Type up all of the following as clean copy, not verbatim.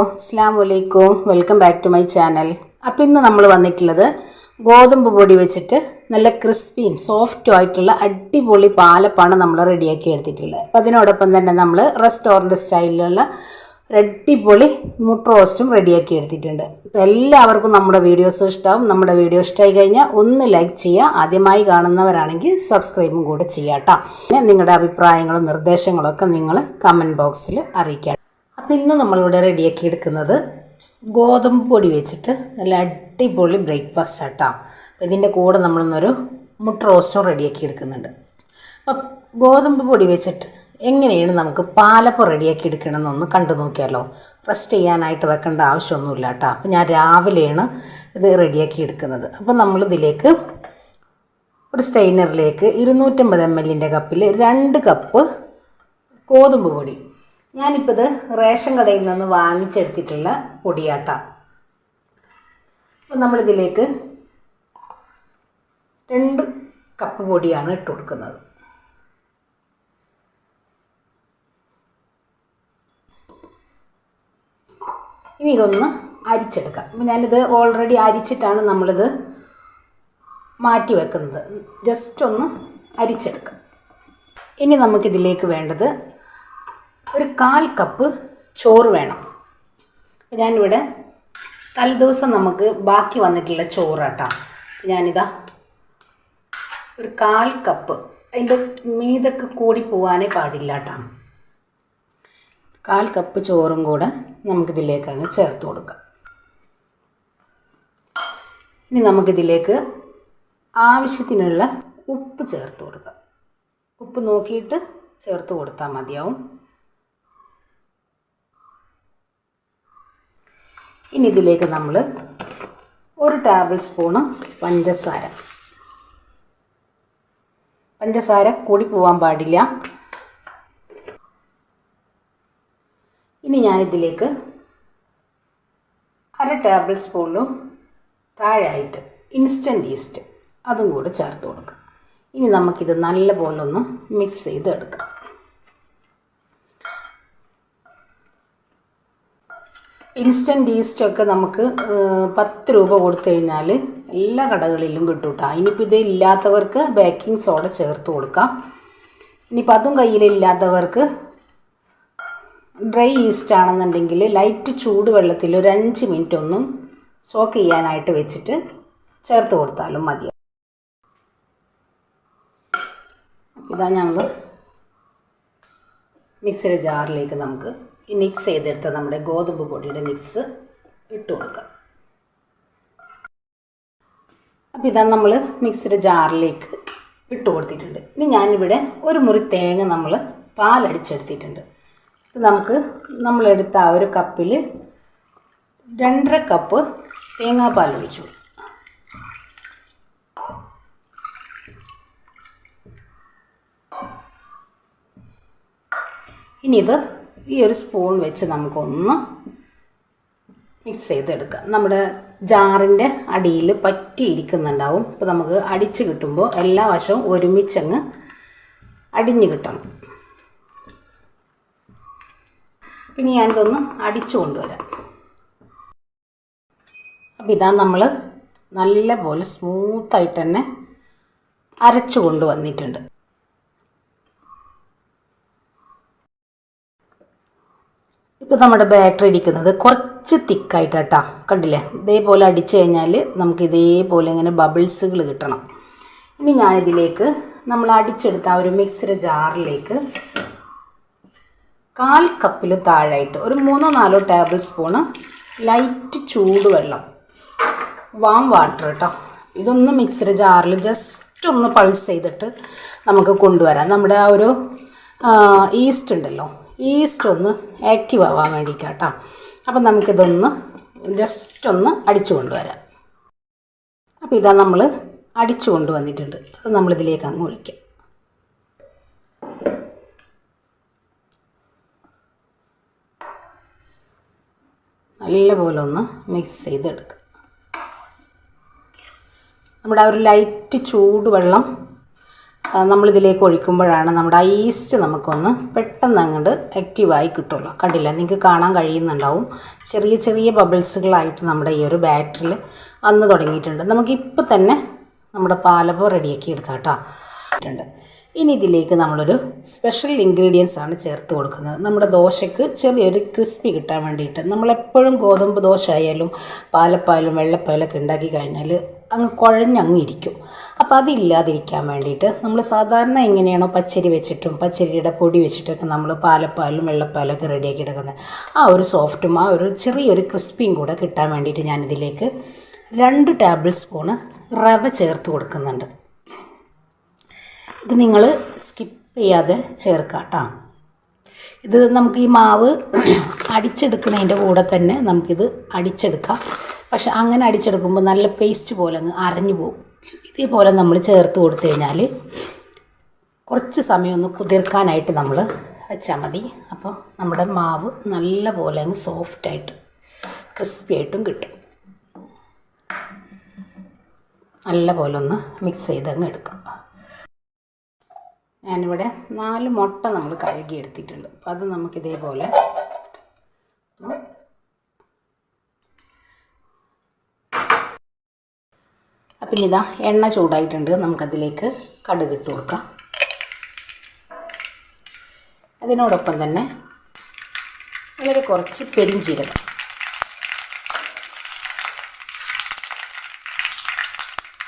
അസ്സലാമു അലൈക്കും. Welcome back to my channel. അപ്പോൾ ഇന്ന് നമ്മൾ വന്നിട്ടുള്ളത് ഗോതമ്പ് പൊടി വെച്ചിട്ട് നല്ല ക്രിസ്പിയും സോഫ്റ്റും ആയിട്ടുള്ള അടിപൊളി പാലപ്പാണ് നമ്മൾ റെഡിയാക്കി എടുത്തിട്ടുള്ളത്. അപ്പോൾ അതിനോടൊപ്പം തന്നെ നമ്മൾ റെസ്റ്റോറൻറ്റ് സ്റ്റൈലിലുള്ള അടിപൊളി മുട്ട റോസ്റ്റും റെഡിയാക്കി എടുത്തിട്ടുണ്ട്. അപ്പോൾ എല്ലാവർക്കും നമ്മുടെ വീഡിയോസ് ഇഷ്ടമാവും. നമ്മുടെ വീഡിയോ ഇഷ്ടമായി കഴിഞ്ഞാൽ ഒന്ന് ലൈക്ക് ചെയ്യുക. ആദ്യമായി കാണുന്നവരാണെങ്കിൽ സബ്സ്ക്രൈബും കൂടെ ചെയ്യാം കേട്ടോ. പിന്നെ നിങ്ങളുടെ അഭിപ്രായങ്ങളും നിർദ്ദേശങ്ങളും ഒക്കെ നിങ്ങൾ കമൻറ്റ് ബോക്സിൽ അറിയിക്കാം. അപ്പോൾ ഇന്ന് നമ്മളിവിടെ റെഡിയാക്കി എടുക്കുന്നത് ഗോതമ്പ് പൊടി വെച്ചിട്ട് നല്ല അടിപൊളി ബ്രേക്ക്ഫാസ്റ്റ് ആട്ടോ. അപ്പോൾ ഇതിൻ്റെ കൂടെ നമ്മളിന്നൊരു മുട്ട റോസ്റ്റും റെഡിയാക്കി എടുക്കുന്നുണ്ട്. അപ്പോൾ ഗോതമ്പ് പൊടി വെച്ചിട്ട് എങ്ങനെയാണ് നമുക്ക് പാലപ്പം റെഡിയാക്കി എടുക്കണമെന്നൊന്ന് കണ്ടു നോക്കിയാലോ. റെസ്റ്റ് ചെയ്യാനായിട്ട് വെക്കേണ്ട ആവശ്യമൊന്നുമില്ല കേട്ടോ. അപ്പോൾ ഞാൻ രാവിലെയാണ് ഇത് റെഡിയാക്കി എടുക്കുന്നത്. അപ്പോൾ നമ്മളിതിലേക്ക് ഒരു സ്റ്റെയിനറിലേക്ക് 250 ml കപ്പിൽ 2 കപ്പ് ഗോതമ്പ് പൊടി, ഞാനിപ്പോൾ ഇത് റേഷൻ കടയിൽ നിന്ന് വാങ്ങിച്ചെടുത്തിട്ടുള്ള പൊടിയാട്ടാം. അപ്പോൾ നമ്മളിതിലേക്ക് 2 കപ്പ് പൊടിയാണ് ഇട്ട് കൊടുക്കുന്നത്. ഇനി ഇതൊന്ന് അരിച്ചെടുക്കാം. അപ്പോൾ ഞാനിത് ഓൾറെഡി അരിച്ചിട്ടാണ് നമ്മളിത് മാറ്റി വെക്കുന്നത്. ജസ്റ്റ് ഒന്ന് അരിച്ചെടുക്കാം. ഇനി നമുക്കിതിലേക്ക് വേണ്ടത് ഒരു 1/4 കപ്പ് ചോറ് വേണം. അപ്പോൾ ഞാനിവിടെ തലേദിവസം നമുക്ക് ബാക്കി വന്നിട്ടുള്ള ചോറാട്ടാം. ഞാനിതാ ഒരു 1/4 കപ്പ്, അതിൻ്റെ മീതൊക്കെ കൂടി പോകാനേ പാടില്ല കേട്ടോ. 1/4 കപ്പ് ചോറും കൂടെ നമുക്കിതിലേക്ക് അങ്ങ് ചേർത്ത് കൊടുക്കാം. ഇനി നമുക്കിതിലേക്ക് ആവശ്യത്തിനുള്ള ഉപ്പ് ചേർത്ത് കൊടുക്കാം. ഉപ്പ് നോക്കിയിട്ട് ചേർത്ത് കൊടുത്താൽ മതിയാവും. ഇനി ഇതിലേക്ക് നമ്മൾ 1 ടേബിൾ സ്പൂണ് പഞ്ചസാര കൂടി പോകാൻ പാടില്ല. ഇനി ഞാനിതിലേക്ക് 1/2 ടേബിൾ സ്പൂണിലും താഴെയായിട്ട് ഇൻസ്റ്റൻറ്റ് ഈസ്റ്റ് അതും കൂടെ ചേർത്ത് കൊടുക്കുക. ഇനി നമുക്കിത് നല്ലപോലെ ഒന്ന് മിക്സ് ചെയ്തെടുക്കാം. ഇൻസ്റ്റൻറ്റ് ഈസ്റ്റൊക്കെ നമുക്ക് 10 രൂപ കൊടുത്തു കഴിഞ്ഞാൽ എല്ലാ കടകളിലും കിട്ടും കേട്ടോ. ഇനിയിപ്പോൾ ഇത് ഇല്ലാത്തവർക്ക് ബേക്കിംഗ് സോഡ ചേർത്ത് കൊടുക്കാം. ഇനിയിപ്പോൾ അതും കയ്യിലില്ലാത്തവർക്ക് ഡ്രൈ ഈസ്റ്റ് ആണെന്നുണ്ടെങ്കിൽ ലൈറ്റ് ചൂടുവെള്ളത്തിൽ ഒരു 5 മിനിറ്റ് ഒന്നും സോക്ക് ചെയ്യാനായിട്ട് വെച്ചിട്ട് ചേർത്ത് കൊടുത്താലും മതി. ഇതാ ഞങ്ങൾ മിക്സിയുടെ ജാറിലേക്ക് നമുക്ക് ഈ മിക്സ് ചെയ്തെടുത്ത നമ്മുടെ ഗോതമ്പ് പൊടിയുടെ മിക്സ് ഇട്ട് കൊടുക്കാം. അപ്പോൾ ഇതാ നമ്മൾ മിക്സിയുടെ ജാറിലേക്ക് ഇട്ട് കൊടുത്തിട്ടുണ്ട്. ഇനി ഞാനിവിടെ ഒരു മുറി തേങ്ങ നമ്മൾ പാലടിച്ചെടുത്തിട്ടുണ്ട്. ഇത് നമുക്ക് നമ്മളെടുത്ത ആ ഒരു കപ്പിൽ 2.5 കപ്പ് തേങ്ങാപ്പാൽ ഒഴിച്ചു. ഇനി ഇത് ഈ ഒരു സ്പൂൺ വെച്ച് നമുക്കൊന്ന് മിക്സ് ചെയ്തെടുക്കാം. നമ്മുടെ ജാറിൻ്റെ അടിയിൽ പറ്റിയിരിക്കുന്നുണ്ടാവും. അപ്പോൾ നമുക്ക് അടിച്ച് കിട്ടുമ്പോൾ എല്ലാ വശവും ഒരുമിച്ചങ്ങ് അടിഞ്ഞ് കിട്ടണം. പിന്നെ ഞാനിതൊന്ന് അടിച്ചു കൊണ്ടുവരാം. അപ്പോൾ ഇതാ നമ്മൾ നല്ല പോലെ സ്മൂത്തായിട്ട് തന്നെ അരച്ചു കൊണ്ടുവന്നിട്ടുണ്ട്. ഇപ്പോൾ നമ്മുടെ ബാറ്ററി ഇരിക്കുന്നത് കുറച്ച് തിക്കായിട്ടാ, കണ്ടില്ലേ? ഇതേപോലെ അടിച്ചു കഴിഞ്ഞാൽ നമുക്ക് ഇതേപോലെ ഇങ്ങനെ ബബിൾസുകൾ കിട്ടണം. ഇനി ഞാനിതിലേക്ക് നമ്മൾ അടിച്ചെടുത്ത ആ ഒരു മിക്സിയുടെ ജാറിലേക്ക് 1/4 കപ്പിൽ താഴായിട്ട് ഒരു 3-4 ടേബിൾ സ്പൂണ് ലൈറ്റ് ചൂടുവെള്ളം, വാം വാട്ടർ കേട്ടോ. ഇതൊന്ന് മിക്സിയുടെ ജാറിൽ ജസ്റ്റ് ഒന്ന് പൾസ് ചെയ്തിട്ട് നമുക്ക് കൊണ്ടുവരാം. നമ്മുടെ ആ ഒരു ഈസ്റ്റ് ഉണ്ടല്ലോ, ഈസ്റ്റ് ഒന്ന് ആക്റ്റീവ് ആവാൻ വേണ്ടിയിട്ടാട്ടോ. അപ്പം നമുക്കിതൊന്ന് ജസ്റ്റ് ഒന്ന് അടിച്ചു കൊണ്ടുവരാം. അപ്പോൾ ഇതാ നമ്മൾ അടിച്ചു കൊണ്ടുവന്നിട്ടുണ്ട്. അത് നമ്മളിതിലേക്ക് അങ്ങ് ഒഴിക്കാം. നല്ലപോലെ ഒന്ന് മിക്സ് ചെയ്തെടുക്കുക. നമ്മുടെ ആ ഒരു ലൈറ്റ് ചൂടുവെള്ളം നമ്മളിതിലേക്ക് ഒഴിക്കുമ്പോഴാണ് നമ്മുടെ ഈസ്റ്റ് നമുക്കൊന്ന് പെട്ടെന്ന് അങ്ങോട്ട് ആക്റ്റീവായി കിട്ടുള്ളൂ. കണ്ടില്ല, നിങ്ങൾക്ക് കാണാൻ കഴിയുന്നുണ്ടാവും ചെറിയ ചെറിയ ബബിൾസുകളായിട്ട് നമ്മുടെ ഈ ഒരു ബാറ്ററിൽ വന്ന് തുടങ്ങിയിട്ടുണ്ട്. നമുക്കിപ്പോൾ തന്നെ നമ്മുടെ പാലപ്പം റെഡിയാക്കി എടുക്കാം കേട്ടോ. ഇനി ഇതിലേക്ക് നമ്മളൊരു സ്പെഷ്യൽ ഇൻഗ്രീഡിയൻസ് ആണ് ചേർത്ത് കൊടുക്കുന്നത്. നമ്മുടെ ദോശയ്ക്ക് ചെറിയൊരു ക്രിസ്പി കിട്ടാൻ വേണ്ടിയിട്ട്. നമ്മളെപ്പോഴും ഗോതമ്പ് ദോശ ആയാലും പാലപ്പായാലും വെള്ളപ്പായാലൊക്കെ ഉണ്ടാക്കി കഴിഞ്ഞാൽ അങ്ങ് കുഴഞ്ഞങ്ങ് ഇരിക്കും. അപ്പോൾ അതില്ലാതിരിക്കാൻ വേണ്ടിയിട്ട് നമ്മൾ സാധാരണ എങ്ങനെയാണോ പച്ചരി വെച്ചിട്ടും പച്ചരിയുടെ പൊടി വെച്ചിട്ടൊക്കെ നമ്മൾ പാലപ്പായാലും വെള്ളപ്പായാലൊക്കെ റെഡിയാക്കി എടുക്കുന്നത്, ആ ഒരു സോഫ്റ്റും ആ ഒരു ചെറിയൊരു ക്രിസ്പിയും കൂടെ കിട്ടാൻ വേണ്ടിയിട്ട് ഞാനിതിലേക്ക് 2 ടേബിൾ സ്പൂണ് റവ ചേർത്ത് കൊടുക്കുന്നുണ്ട്. ഇത് നിങ്ങൾ സ്കിപ്പ് ചെയ്യാതെ ചേർക്കാം കേട്ടോ. ഇത് നമുക്ക് ഈ മാവ് അടിച്ചെടുക്കുന്നതിൻ്റെ കൂടെ തന്നെ നമുക്കിത് അടിച്ചെടുക്കാം. പക്ഷെ അങ്ങനെ അടിച്ചെടുക്കുമ്പോൾ നല്ല പേസ്റ്റ് പോലെ അങ്ങ് അരഞ്ഞു പോകും. ഇതേപോലെ നമ്മൾ ചേർത്ത് കൊടുത്തു കഴിഞ്ഞാൽ കുറച്ച് സമയം ഒന്ന് കുതിർക്കാനായിട്ട് നമ്മൾ വെച്ചാൽ മതി. അപ്പോൾ നമ്മുടെ മാവ് നല്ല പോലെ അങ്ങ് സോഫ്റ്റായിട്ട് ക്രിസ്പി ആയിട്ടും കിട്ടും. നല്ല പോലെ ഒന്ന് മിക്സ് ചെയ്തങ്ങ് എടുക്കാം. ഞാനിവിടെ 4 മുട്ട നമ്മൾ കഴുകി എടുത്തിട്ടുണ്ട്. അപ്പോൾ അത് നമുക്കിതേപോലെ അപ്പം ഇതാ എണ്ണ ചൂടായിട്ടുണ്ട്. നമുക്കതിലേക്ക് കടുക് ഇട്ട് കൊടുക്കാം. അതിനോടൊപ്പം തന്നെ വളരെ കുറച്ച് പെരിഞ്ചീരകം,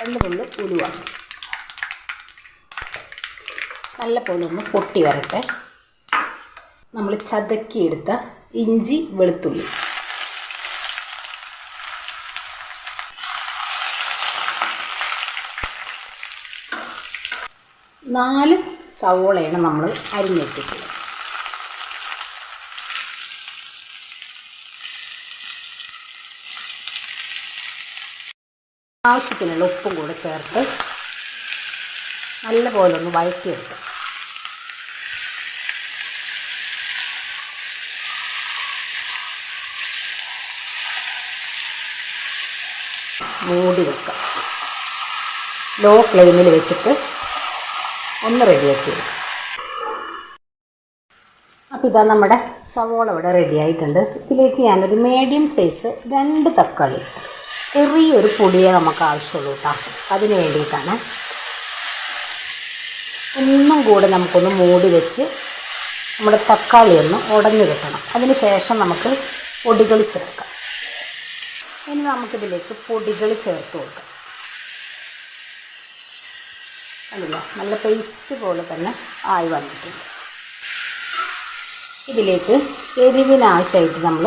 രണ്ട് ഉലുവ നല്ല പോലെ ഒന്ന് പൊട്ടി വരട്ടെ. നമ്മൾ ചതക്കിയെടുത്ത ഇഞ്ചി വെളുത്തുള്ളി, നാല് സവോളയാണ് നമ്മൾ അരിഞ്ഞെടുത്തിട്ടുള്ളത്. ആവശ്യത്തിനുള്ള ഉപ്പും കൂടെ ചേർത്ത് നല്ല പോലെ ഒന്ന് വഴറ്റിയെടുക്കാം. മൂടി വെക്കാം. ലോ ഫ്ലെയിമിൽ വെച്ചിട്ട് ഒന്ന് റെഡിയാക്കി എടുക്കാം. അപ്പോൾ ഇതാ നമ്മുടെ സവോള ഇവിടെ റെഡി ആയിട്ടുണ്ട്. ഇതിലേക്ക് ഞാനൊരു മീഡിയം സൈസ് 2 തക്കാളി, ചെറിയൊരു പൊടിയേ നമുക്ക് ആവശ്യമുള്ളൂ കേട്ടോ. അതിന് വേണ്ടിയിട്ടാണ്. ഒന്നും കൂടെ നമുക്കൊന്ന് മൂടി വെച്ച് നമ്മുടെ തക്കാളി ഒന്ന് ഉടഞ്ഞു കിട്ടണം. അതിന് ശേഷം നമുക്ക് പൊടികൾ ചേർക്കാം. ഇനി നമുക്കിതിലേക്ക് പൊടികൾ ചേർത്ത് കൊടുക്കാം. അതില്ല, നല്ല പേസ്റ്റ് പോലെ തന്നെ ആയി വന്നിട്ടുണ്ട്. ഇതിലേക്ക് എരിവിനാവശ്യമായിട്ട് നമ്മൾ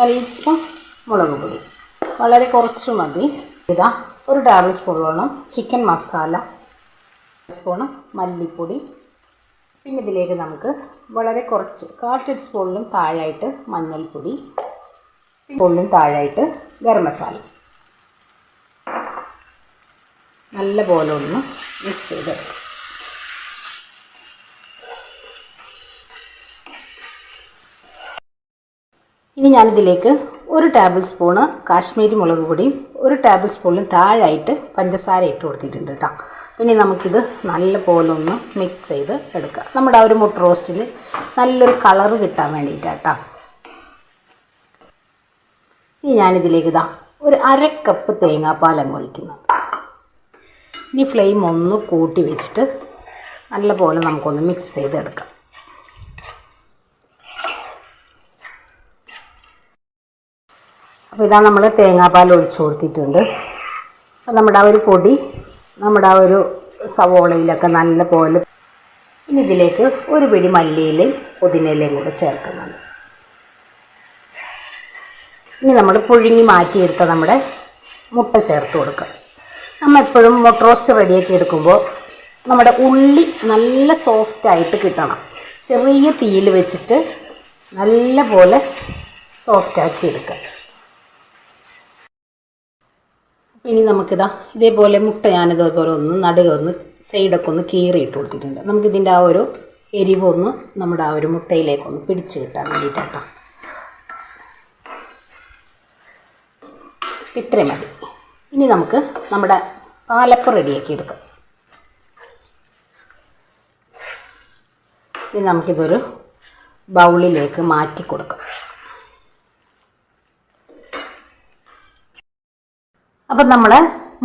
അല്പം മുളക് പൊടി, വളരെ കുറച്ച് മതി. ഇതാ 1 ടേബിൾ സ്പൂണോളം ചിക്കൻ മസാല, സ്പൂണ് മല്ലിപ്പൊടി, പിന്നെ ഇതിലേക്ക് നമുക്ക് വളരെ കുറച്ച് 1/4 ടീസ്പൂണിലും താഴായിട്ട് മഞ്ഞൾപ്പൊടി, സ്പൂണിലും താഴായിട്ട് ഗരം മസാല. നല്ല പോലെ ഒന്ന് മിക്സ് ചെയ്തെടുക്കാം. ഇനി ഞാനിതിലേക്ക് 1 ടേബിൾ സ്പൂണ് കാശ്മീരി മുളക് പൊടിയും 1 ടേബിൾ സ്പൂണിലും താഴായിട്ട് പഞ്ചസാര ഇട്ട് കൊടുത്തിട്ടുണ്ട് കേട്ടോ. ഇനി നമുക്കിത് നല്ല പോലെ ഒന്ന് മിക്സ് ചെയ്ത് എടുക്കാം. നമ്മുടെ ആ ഒരു മുട്ട റോസ്റ്റിൽ നല്ലൊരു കളറ് കിട്ടാൻ വേണ്ടിയിട്ടാണ് കേട്ടോ. ഇനി ഞാനിതിലേക്ക് ഇതാ 1/2 കപ്പ് തേങ്ങാപ്പാലങ്ങ് ഒഴിക്കുന്നത്. ഇനി ഫ്ലെയിം ഒന്ന് കൂട്ടി വെച്ചിട്ട് നല്ല പോലെ നമുക്കൊന്ന് മിക്സ് ചെയ്തെടുക്കാം. അപ്പോൾ ഇതാ നമ്മൾ തേങ്ങാപ്പാൽ ഒഴിച്ചു കൊടുത്തിട്ടുണ്ട്. അപ്പോൾ നമ്മുടെ ആ ഒരു പൊടി നമ്മുടെ ആ ഒരു സവോളയിലൊക്കെ നല്ല പോലെ. ഇനി ഇതിലേക്ക് 1 പിടി മല്ലിയിലയും പുതിനയിലയും കൂടെ ചേർക്കുന്നുണ്ട്. ഇനി നമ്മൾ പുഴുങ്ങി മാറ്റിയെടുത്ത നമ്മുടെ മുട്ട ചേർത്ത് കൊടുക്കുക. നമ്മൾ എപ്പോഴും മുട്ട റോസ്റ്റ് റെഡിയാക്കി എടുക്കുമ്പോൾ നമ്മുടെ ഉള്ളി നല്ല സോഫ്റ്റായിട്ട് കിട്ടണം. ചെറിയ തീയിൽ വെച്ചിട്ട് നല്ല പോലെ സോഫ്റ്റാക്കി എടുക്കുക. ഇനി നമുക്കിതാ ഇതേപോലെ മുട്ട ഞാനിതേപോലെ ഒന്ന് നടുകൊന്ന് സൈഡൊക്കെ ഒന്ന് കീറിയിട്ട് കൊടുത്തിട്ടുണ്ട്. നമുക്കിതിൻ്റെ ആ ഒരു എരിവൊന്ന് നമ്മുടെ ആ ഒരു മുട്ടയിലേക്കൊന്ന് പിടിച്ച് കിട്ടാൻ വേണ്ടിയിട്ടാണ്. ഇത്രയും മതി. ഇനി നമുക്ക് നമ്മുടെ പാലപ്പം റെഡിയാക്കി എടുക്കാം. ഇനി നമുക്കിതൊരു ബൗളിലേക്ക് മാറ്റി കൊടുക്കാം. അപ്പം നമ്മൾ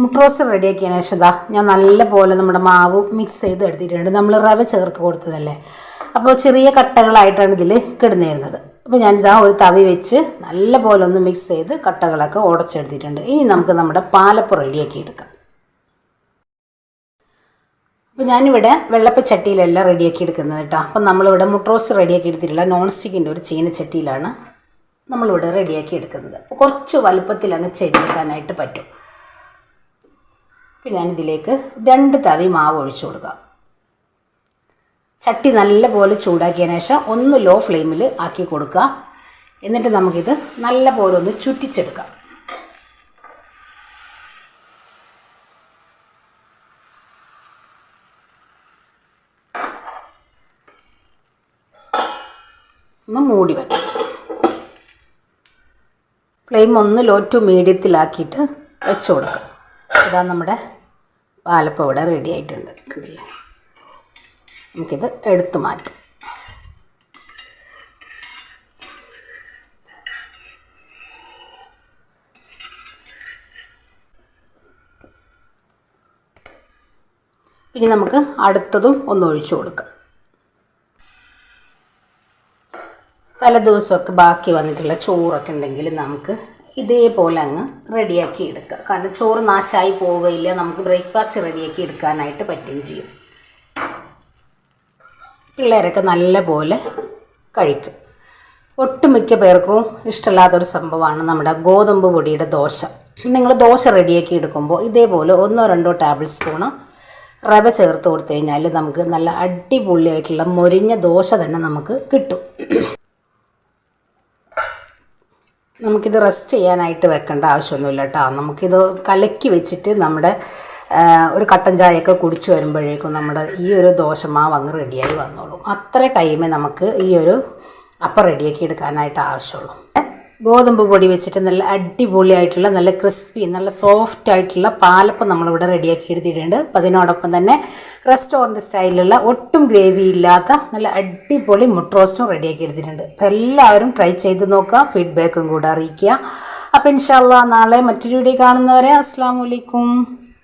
മുട്ട റോസ്റ്റ് റെഡിയാക്കിയതിന് ശേഷം ഞാൻ നല്ലപോലെ നമ്മുടെ മാവ് മിക്സ് ചെയ്ത് എടുത്തിട്ടുണ്ട്. നമ്മൾ റവ ചേർത്ത് കൊടുത്തതല്ലേ, അപ്പോൾ ചെറിയ കട്ടകളായിട്ടാണ് ഇതിൽ കിടന്നിരുന്നത്. അപ്പോൾ ഞാനിതാ ഒരു തവി വെച്ച് നല്ലപോലെ ഒന്ന് മിക്സ് ചെയ്ത് കട്ടകളൊക്കെ ഉടച്ചെടുത്തിട്ടുണ്ട്. ഇനി നമുക്ക് നമ്മുടെ പാലപ്പം റെഡിയാക്കി എടുക്കാം. അപ്പോൾ ഞാനിവിടെ വെള്ളപ്പച്ചട്ടിയിലെല്ലാം റെഡിയാക്കി എടുക്കുന്നത് കേട്ടോ. അപ്പം നമ്മളിവിടെ മുട്ട റോസ്റ്റ് റെഡിയാക്കി എടുത്തിട്ടുള്ള നോൺ സ്റ്റിക്കിൻ്റെ ഒരു ചീനച്ചട്ടിയിലാണ് നമ്മളിവിടെ റെഡിയാക്കി എടുക്കുന്നത്. അപ്പോൾ കുറച്ച് വലുപ്പത്തിൽ അങ്ങ് ചെയ്തെടുക്കാനായിട്ട് പറ്റും. പിന്നെ ഞാനിതിലേക്ക് 2 തവി മാവ് ഒഴിച്ചു കൊടുക്കാം. ചട്ടി നല്ലപോലെ ചൂടാക്കിയതിന് ശേഷം ഒന്ന് ലോ ഫ്ലെയിമിൽ ആക്കി കൊടുക്കുക. എന്നിട്ട് നമുക്കിത് നല്ലപോലെ ഒന്ന് ചുറ്റിച്ചെടുക്കാം. ഒന്ന് മൂടി വയ്ക്കാം. ഫ്ലെയിം ഒന്ന് ലോ ടു മീഡിയത്തിലാക്കിയിട്ട് വെച്ച് കൊടുക്കാം. ഇതാ നമ്മുടെ പാലപ്പം ഇവിടെ റെഡി ആയിട്ടുണ്ട്. കണ്ടില്ലേ? നമുക്കിത് എടുത്തു മാറ്റാം. ഇനി നമുക്ക് അടുത്തതും ഒന്ന് ഒഴിച്ചു കൊടുക്കാം. തലേദിവസമൊക്കെ ബാക്കി വന്നിട്ടുള്ള ചോറൊക്കെ ഉണ്ടെങ്കിൽ നമുക്ക് ഇതേപോലെ അങ്ങ് റെഡിയാക്കി എടുക്കുക. കാരണം ചോറ് നാശമായി പോവുകയില്ല, നമുക്ക് ബ്രേക്ക്ഫാസ്റ്റ് റെഡിയാക്കി എടുക്കാനായിട്ട് പറ്റുകയും ചെയ്യും. പിള്ളേരൊക്കെ നല്ല പോലെ കഴിക്കും. ഒട്ടുമിക്ക പേർക്കും ഇഷ്ടമില്ലാത്തൊരു സംഭവമാണ് നമ്മുടെ ഗോതമ്പ് പൊടിയുടെ ദോശ. നിങ്ങൾ ദോശ റെഡിയാക്കി എടുക്കുമ്പോൾ ഇതേപോലെ 1-2 ടേബിൾ സ്പൂണ് റവ ചേർത്ത് കൊടുത്തു കഴിഞ്ഞാൽ നമുക്ക് നല്ല അടിപൊളിയായിട്ടുള്ള മൊരിഞ്ഞ ദോശ തന്നെ നമുക്ക് കിട്ടും. നമുക്കിത് റെസ്റ്റ് ചെയ്യാനായിട്ട് വെക്കേണ്ട ആവശ്യമൊന്നുമില്ല കേട്ടോ. നമുക്കിത് കലക്കി വെച്ചിട്ട് നമ്മുടെ ഒരു കട്ടൻ ചായയൊക്കെ കുടിച്ച് വരുമ്പോഴേക്കും നമ്മുടെ ഈ ഒരു ദോശമാവ് അങ്ങ് റെഡിയായി വന്നോളും. അത്ര ടൈമേ നമുക്ക് ഈ ഒരു അപ്പം റെഡിയാക്കി എടുക്കാനായിട്ട് ആവശ്യമുള്ളൂ. ഗോതമ്പ് പൊടി വെച്ചിട്ട് നല്ല അടിപൊളിയായിട്ടുള്ള നല്ല ക്രിസ്പി നല്ല സോഫ്റ്റ് ആയിട്ടുള്ള പാലപ്പം നമ്മളിവിടെ റെഡിയാക്കി എടുത്തിട്ടുണ്ട്. അപ്പം അതിനോടൊപ്പം തന്നെ റെസ്റ്റോറൻറ്റ് സ്റ്റൈലിലുള്ള ഒട്ടും ഗ്രേവി ഇല്ലാത്ത നല്ല അടിപൊളി മുട്ട റോസ്റ്റും റെഡിയാക്കി എടുത്തിട്ടുണ്ട്. അപ്പം എല്ലാവരും ട്രൈ ചെയ്ത് നോക്കുക, ഫീഡ്ബാക്കും കൂടെ അറിയിക്കുക. അപ്പം ഇൻഷാ അല്ലാഹ് നാളെ മറ്റൊരു വീഡിയോ കാണുന്നവരെ അസ്സലാമു അലൈക്കും.